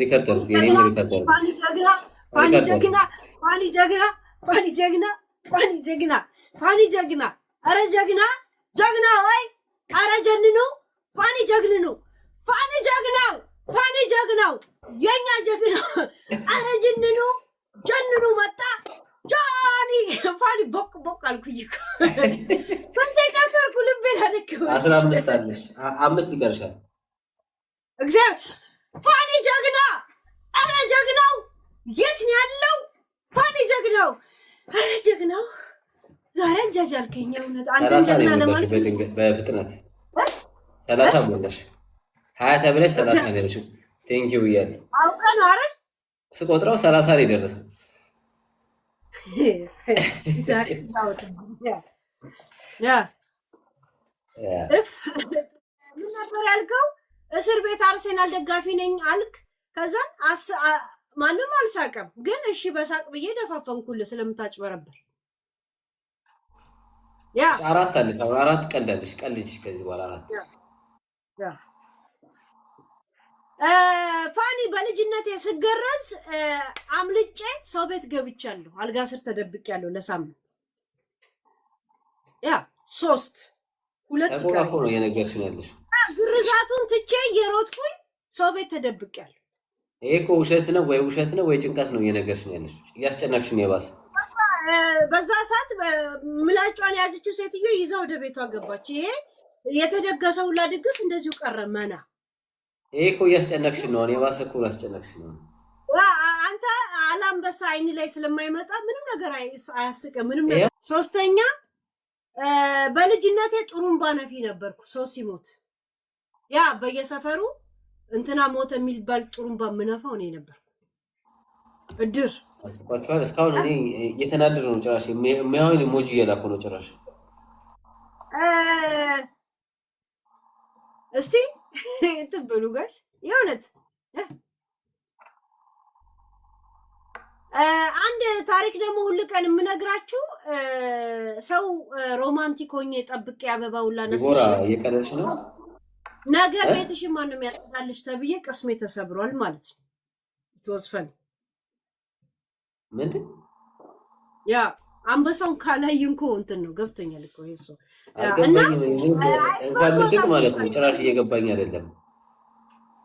ሪከርድ አድርግ። የኔን ሪከርድ አድርግ። ፋኒ ጀግና፣ ፋኒ ጀግና፣ ፋኒ ጀግና፣ ፋኒ ጀግና፣ ፋኒ ጀግና፣ ፋኒ ጀግና። አረ ጀግና፣ ጀግና ወይ! አረ ጀንኑ፣ ፋኒ ጀግንኑ፣ ፋኒ ጀግናው፣ ፋኒ ጀግናው፣ የኛ ጀግናው። አረ ጀንኑ፣ ጀንኑ መጣ ጃኒ። ፋኒ ቦቅ ቦቅ አልኩኝ እኮ ስንቴ ጨፈርኩ። ልቤን አደከመ። 15 አለሽ፣ 5 ይቀርሻል። እግዚአብሔር ፋኒ ጀግና! አረ ጀግናው የት ነው ያለው? ፋኒ ጀግናው! አረ ጀግናው! ዛሬ እንጃጃልከኝ። እውነት አንተ ጀግና ለማለት በፍጥነት 30 ሞላሽ። 20 ተብለሽ 30 ነው ያለሽው። ቴንክ ዩ ብያለሁ። አውቀህ ነው አይደል? ስቆጥረው 30 ነው የደረሰው። ዛሬ ጫወት ያ ምን ነበር ያልከው? እስር ቤት አርሴናል ደጋፊ ነኝ አልክ። ከዛን ማንም አልሳቀም፣ ግን እሺ በሳቅ ብዬ ደፋፈንኩልህ ስለምታጭበረበር። ያ 4 አለሽ፣ 4 ቀልዳለሽ። ቀልጅ ከዚህ በኋላ 4 ያ ፋኒ በልጅነቴ ስገረዝ አምልጬ ሰው ቤት ገብቻለሁ። አልጋ ስር ተደብቄያለሁ ለሳምንት። ያ 2 ተቆራቆ ነው የነገርሽኝ ያለሽ። ግርዛቱን ትቼ እየሮጥኩኝ ሰው ቤት ተደብቄያለሁ። ይሄ እኮ ውሸት ነው ወይ ጭንቀት ነው የነገርሽኝ ያለሽ። እያስጨነቅሽኝ የባሰ። በዛ ሰዓት ምላጯን ያዘችው ሴትዮ ይዛ ወደ ቤቷ ገባች። ይሄ የተደገሰው ሁላ ድግስ እንደዚሁ ቀረ መና። ይሄ እኮ እያስጨነቅሽኝ ነው። የባሰ እኮ እያስጨነቅሽኝ ነው። አንተ አላምበሳ አይን ላይ ስለማይመጣ ምንም ነገር አያስቅም። ምንም ነገር። 3ኛ በልጅነቴ ጥሩምባ ነፊ ነበርኩ። ሰው ሲሞት ያ በየሰፈሩ እንትና ሞተ የሚባል ጥሩምባ ምነፋው እኔ ነበርኩ። እድር አስባችኋል? እስካሁን እኔ እየተናደደ ነው ጭራሽ። የሚያዩኝ ኢሞጂ እየላኩ ነው ጭራሽ። እስቲ ትብሉ ጋይስ የእውነት አንድ ታሪክ ደግሞ ሁሉ ቀን የምነግራችሁ ሰው ሮማንቲክ ሆኜ ጠብቄ አበባ ሁላ ነስሽ እየቀለድሽ ነው። ነገ ቤትሽን ማንም ያጠቃልሽ ተብዬ ቅስሜ ተሰብሯል ማለት ነው። ተወስፈን ምንድን ያ አንበሳውን ካላየንኮ እንትን ነው ገብተኛል እኮ ይሄ ሰው እና እንኳን ልስቅ ማለት ነው። ጭራሽ እየገባኝ አይደለም።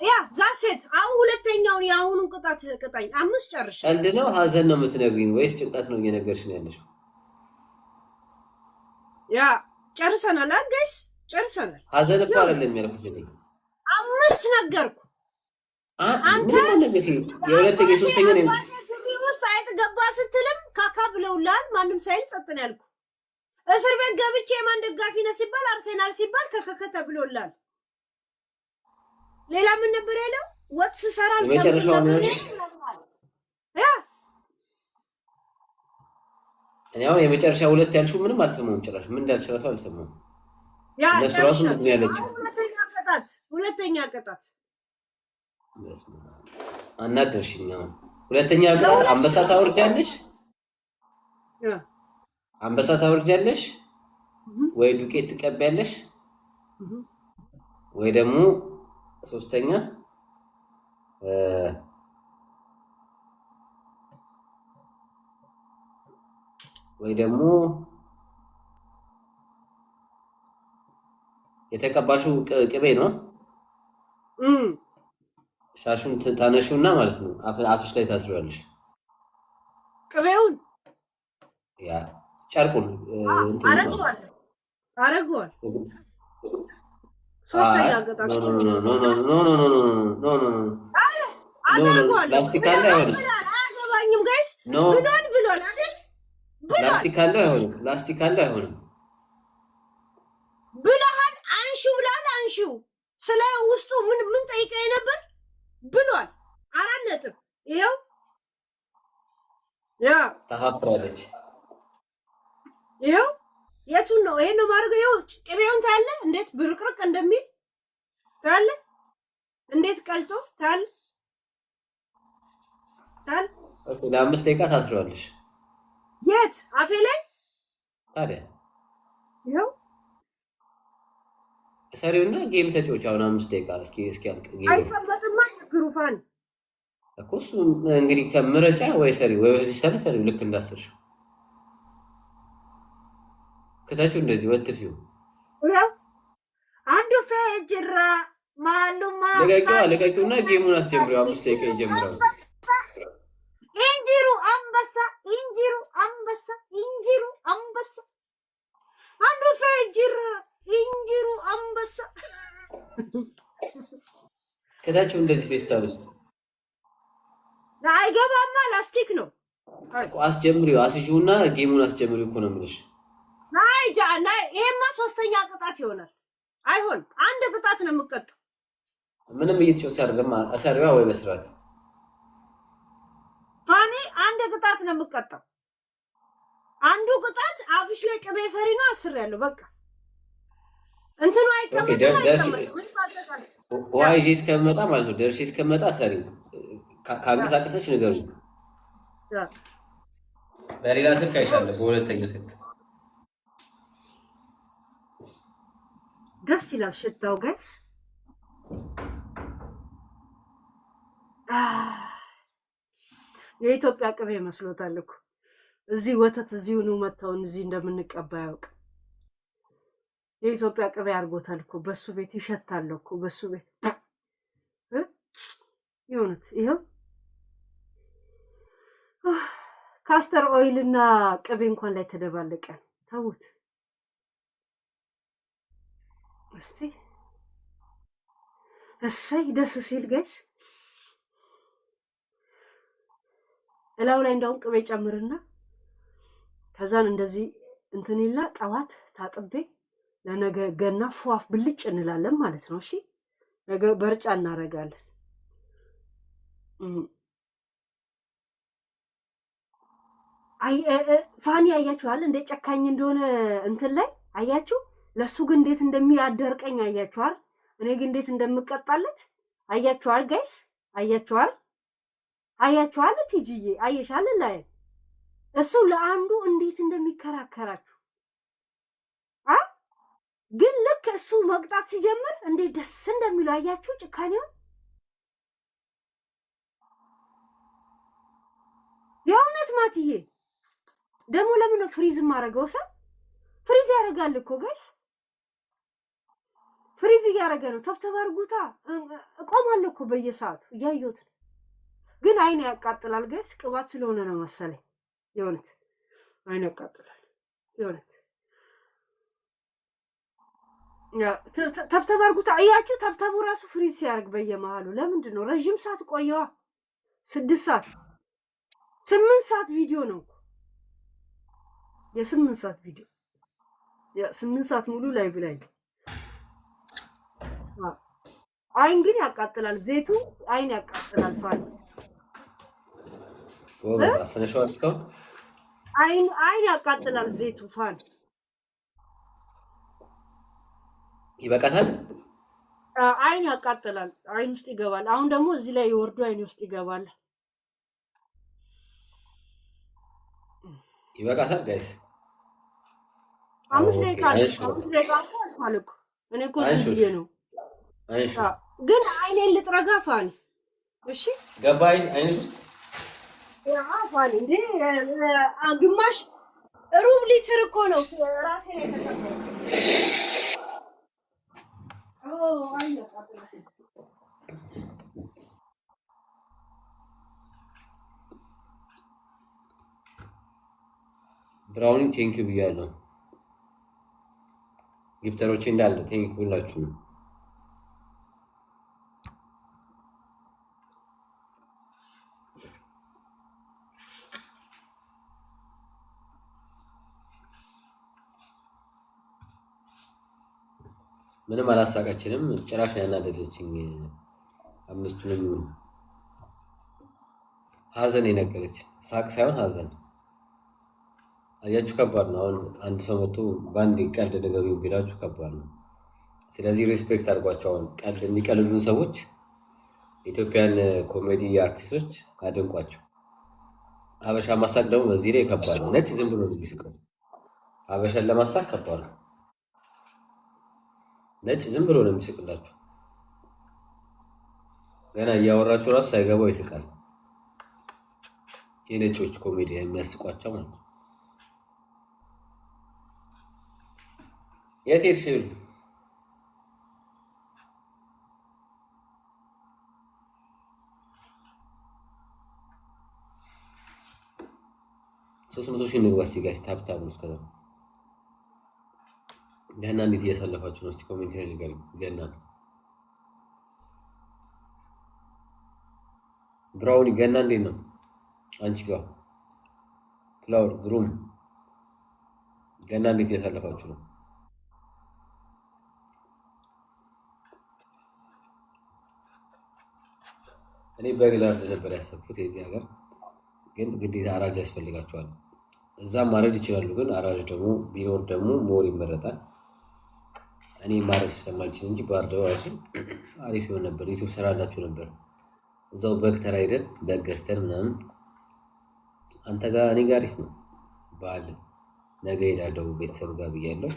ያ ዛሴት አሁን ሁለተኛውን የአሁኑን ቅጣት ቅጣኝ። 5 ጨርሽ። ቀልድ ነው ሀዘን ነው የምትነግሪኝ ወይስ ጭንቀት ነው እየነገርሽኝ ያለሽ? ያ ጨርሰናል ጋይስ ጨርሰናል። ሀዘን እኮ አይደለም ያልኩት እኔ 5 ነገርኩ። አንተ የሁለተኛ ሶስተኛ ነው ውስጥ አይጥ ገባ ስትልም ካካ ብለውላል። ማንም ሳይል ጸጥ ነው ያልኩ። እስር ቤት ገብቼ የማን ደጋፊ ነህ ሲባል አርሴናል ሲባል ከከከ ተብሎላል። ሌላ ምን ነበር ያለው? ወጥ ስሰራ የመጨረሻው ነው ያ እኔ አሁን የመጨረሻ 2 ያልሽው ምንም አልሰማሁም ጭራሽ። ምን እንዳልሽራሱ አልሰማሁም። ያ ለስራሱ ምን ያለችው? ሁለተኛ ቅጣት አናደርሽኝ። አሁን ሁለተኛ ቅጣት አንበሳ ታወርጃለሽ። አንበሳ ታወርጃለሽ ወይ ዱቄት ትቀበያለሽ ወይ ደግሞ 3ኛ ወይ ደግሞ የተቀባሽው ቅቤ ነው። ሻሹን ታነሹና ማለት ነው አፍሽ ላይ ታስሪያለሽ። ቅቤውን ያ ጨርቁን አረጋዋል 3ኛ ቅጣት ላስቲክ አለ አይሆንም። አያገባኝም ጋይስ ብሏል አይደል? ላስቲክ አለ አይሆንም። ላስቲክ አለ አይሆንም ብለሃል። አንሺው ብለሃል። አንሺው ስለ ውስጡ ምን ጠይቀኝ ነበር ብሏል። 4 ነጥብ ይሄው ያ ታፋፍራለች። ይሄው የቱን ነው ይሄን ነው ማድረግ? ይሄው ቅቤውን ታያለ እንዴት ብርቅርቅ እንደሚል ታያለ፣ እንዴት ቀልጦ ታያለ። ኦኬ ለ5 ደቂቃ ታስሪዋለሽ። የት አፌ ላይ ታዲያ ይሄው ሰሪውና ጌም ተጫወች። አሁን 5 ደቂቃ እስኪ አልቅ ጌም አይቀበጥማ ችግሩ ፋን እኮ እሱ እንግዲህ ከምረጫ ወይ ሰሪ ወይ ፌስታል ሰሪ ልክ እንዳሰርሽ ከታችሁ እንደዚህ ወጥፊው አንዱ ፈጅራ ማሉማ ለቀቂውና ጌሙን አስጀምሪው 5 ደቂቃ ይጀምራል። እንጂሩ አንበሳ እንጂሩ አንበሳ እንጂሩ አንበሳ አንዱ ፈጅራ እንጂሩ አንበሳ ከታችሁ እንደዚህ ፌስታል ውስጥ አይገባማ ላስቲክ ነው እኮ አስጀምሪው አስጁና ጌሙን አስጀምሪው እኮ ነው የምልሽ። ይሄማ ሶስተኛ ቅጣት ይሆናል። አይሆን አንድ ቅጣት ነው የምቀጣው። ምንም እየተወሰደ አይደለም። አሰሪዋ ወይ በስራት ፋኒ አንድ ቅጣት ነው የምቀጣው። አንዱ ቅጣት አፍሽ ላይ ቅቤ ሰሪ ነው አስሬያለሁ። በቃ እንትኑ አይቀመጥም። ዋይ ጄስ ከመጣ ማለት ነው። ደርሼ እስከመጣ ሰሪ ካንቀሳቀሰች ንገሩኝ። በሌላ ስልክ አይሻለሁ። በሁለተኛው ስልክ ደስ ይላል ሽታው ጋይስ። የኢትዮጵያ ቅቤ መስሎታል እኮ እዚህ ወተት እዚሁ ነው መተውን እዚህ እንደምንቀባ ያውቅ። የኢትዮጵያ ቅቤ አድርጎታል እኮ በሱ ቤት ይሸታል እኮ በሱ ቤት ይሁንት። ይሄው ካስተር ኦይል እና ቅቤ እንኳን ላይ ተደባለቀ። ተውት እስቲ። እሰይ ደስ ሲል ጋይስ። እላው ላይ እንደውም ቅቤ ጨምርና ከዛን እንደዚህ እንትን ይልና ጠዋት ታጥቤ ለነገ ገና ፏፍ ብልጭ እንላለን ማለት ነው። እሺ ነገ በርጫ እናረጋለን። ፋኒ አያችኋል እንደ ጨካኝ እንደሆነ እንትን ላይ አያችሁ። ለሱ ግን እንዴት እንደሚያደርቀኝ አያችኋል። እኔ ግን እንዴት እንደምቀጣለት አያችኋል ጋይስ። አያችኋል ቲጂዬ አየሻል ላይ እሱ ለአንዱ እንዴት እንደሚከራከራችሁ ግን ልክ እሱ መቅጣት ሲጀምር እንዴት ደስ እንደሚለው አያችሁ ጭካኔው። የእውነት ማትዬ ደግሞ ለምን ነው ፍሪዝ ማረገው? ሰው ፍሪዝ ያደርጋል እኮ ጋይስ፣ ፍሪዝ እያደረገ ነው። ተብተባርጉታ እቆማለሁ እኮ በየሰዓቱ እያየሁት ነው። ግን አይን ያቃጥላል ጋይስ። ቅባት ስለሆነ ነው መሰለኝ። የእውነት አይን ያቃጥላል የእውነት። ተብተባርጉታ እያችሁ ተብተቡ ራሱ ፍሪዝ ሲያደርግ በየመሃሉ ለምንድን ነው? ረጅም ሰዓት ቆየዋ። 6 ሰዓት 8 ሰዓት ቪዲዮ ነው እኮ የ8 ሰዓት ቪዲዮ የ8 ሰዓት ሙሉ ላይቭ ላይ አይን ግን ያቃጥላል። ዘይቱ አይን ያቃጥላል። ፋን ወበዛ ፈነሽዋል እስካሁን አይን ያቃጥላል ዘይቱ። ፋን ይበቃታል። አይን ያቃጥላል። አይን ውስጥ ይገባል። አሁን ደግሞ እዚህ ላይ ይወርዱ አይን ውስጥ ይገባል። ይበቃታል ጋይስ። 5 ደቂቃ አልኩ እኔ እኮ ዝም ነው። ግን አይኔን ልጥረጋ ፋኒ። እሺ ገባ አይንሽ ውስጥ ፋኒ እንዴ ግማሽ ሩብ ሊትር እኮ ነው ራሴ ላይ ተቀበለ። አይኔ ያቃጥላል። ብራውኒ ቴንኪው ብያለሁ። ጊፍተሮቼ እንዳለ ቴንኪው ሁላችሁ ነው። ምንም አላሳቃችንም። ጭራሽ ነው ያናደደችኝ። 5ቱንም ሀዘን የነገረች ሳቅ ሳይሆን ሀዘን። አያችሁ ከባድ ነው። አሁን አንድ ሰው መጥቶ በአንድ ቀልድ ነገሩ ቢላችሁ ከባድ ነው። ስለዚህ ሪስፔክት አድርጓቸው። አሁን ቀልድ የሚቀልዱን ሰዎች ኢትዮጵያን ኮሜዲ አርቲስቶች አድንቋቸው። ሀበሻ ማሳቅ ደግሞ በዚህ ላይ ከባድ ነው። ነጭ ዝም ብሎ ነው የሚስቀው። ሀበሻን ለማሳቅ ከባድ ነው። ነጭ ዝም ብሎ ነው የሚስቅላችሁ። ገና እያወራችሁ ራሱ ሳይገባው ይስቃል። የነጮች ኮሜዲ የሚያስቋቸው ማለት ነው። የት ሄድሽ? 300,000 ንግባ እስኪ ጋይስ ታብታብ ነው እስከዛ። ገና እንዴት እያሳለፋችሁ ነው? እስኪ ኮሜንት ላይ ንገሩኝ። ገና ብራውኒ ገና እንዴት ነው አንቺ ጋር? ፍላወር ግሩም ገና እንዴት እያሳለፋችሁ ነው? እኔ በግላር ነበር ያሰብኩት የዚህ ሀገር ግን ግዴታ አራጅ ያስፈልጋቸዋል። እዛም ማረድ ይችላሉ፣ ግን አራጅ ደግሞ ቢኖር ደግሞ ሞር ይመረጣል። እኔ ማረድ ስለማልችል እንጂ ባህር ዳር ራሱ አሪፍ ይሆን ነበር። ዩቲዩብ ሰራላችሁ ነበር። እዛው በግ ተራ ሄደን በግ ገዝተን ምናምን አንተ ጋር እኔ ጋር አሪፍ ነው። በዓል ነገ ሄዳለሁ ቤተሰብ ጋር ብያለሁ።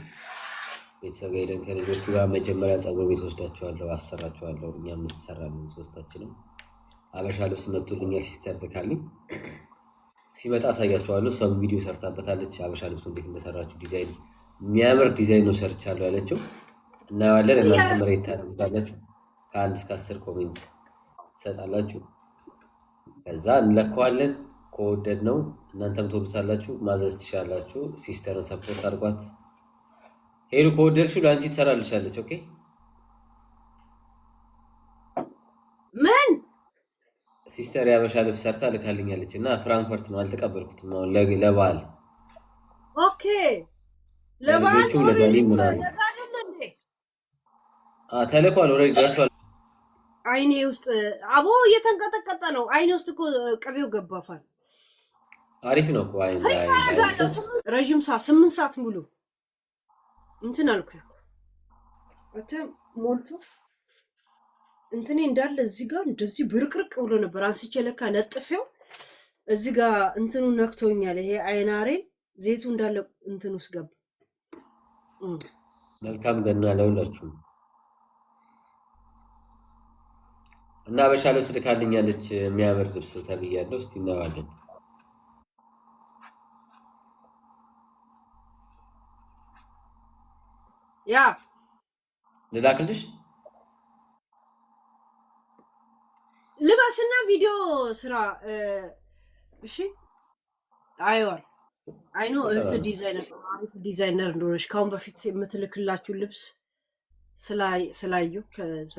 ቤተሰብ ጋር ሄደን ከልጆቹ ጋር መጀመሪያ ፀጉር ቤት ወስዳቸዋለሁ፣ አሰራቸዋለሁ። እኛም እንሰራለን ሶስታችንም። አበሻ ልብስ መጥቶልኛል ሲስተር ልካልኝ። ሲመጣ አሳያቸዋለሁ። እሷም ቪዲዮ ሰርታበታለች። አበሻ ልብሱ እንዴት እንደሰራችሁ ዲዛይን የሚያምር ዲዛይን ነው ሰርቻለሁ ያለችው። እናየዋለን። እናንተ መሬት ታደርጉታላችሁ። ከ1 እስከ 10 ኮሜንት ትሰጣላችሁ። ከዛ እንለካዋለን። ከወደድ ነው እናንተም ትወዱታላችሁ፣ ማዘዝ ትችላላችሁ። ሲስተርን ሰፖርት አድርጓት። ሄሉ ከወደድሽው ለአንቺ ትሰራልሻለች። ኦኬ ምን ሲስተር ያበሻ ልብስ ሰርታ ልካልኛለች እና ፍራንክፈርት ነው አልተቀበልኩትም። አሁን ለበዓል ኦኬ ለበዓል ለዳኒ ምናምን ተልኳል። ኦልሬዲ ደርሷል። አይኔ ውስጥ አቦ እየተንቀጠቀጠ ነው። አይኔ ውስጥ እኮ ቅቤው ገባፋል። አሪፍ ነው እኮ አይኔ ረጅም ሰዓት 8 ሰዓት ሙሉ እንትን አልኩኝ አተ ሞልቶ እንትኔ እንዳለ እዚህ ጋር እንደዚህ ብርቅርቅ ብሎ ነበር። አንስቼ ለካ ለጥፌው እዚህ ጋር እንትኑ ነክቶኛል። ይሄ አይናሬ ዘይቱ እንዳለ እንትኑ ውስጥ ገባ። መልካም ገና ለሁላችሁም። እና አበሻ ልብስ ልካልኛለች የሚያምር ልብስ ተብያለሁ። እስቲ እናዋለን። ያ ልላክልሽ ልባስና ቪዲዮ ስራ። እሺ አይዋል አይኖ እህት ዲዛይነር አሪፍ ዲዛይነር እንደሆነች ካሁን በፊት የምትልክላችሁ ልብስ ስላዩ ከዛ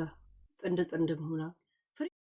ጥንድ ሆና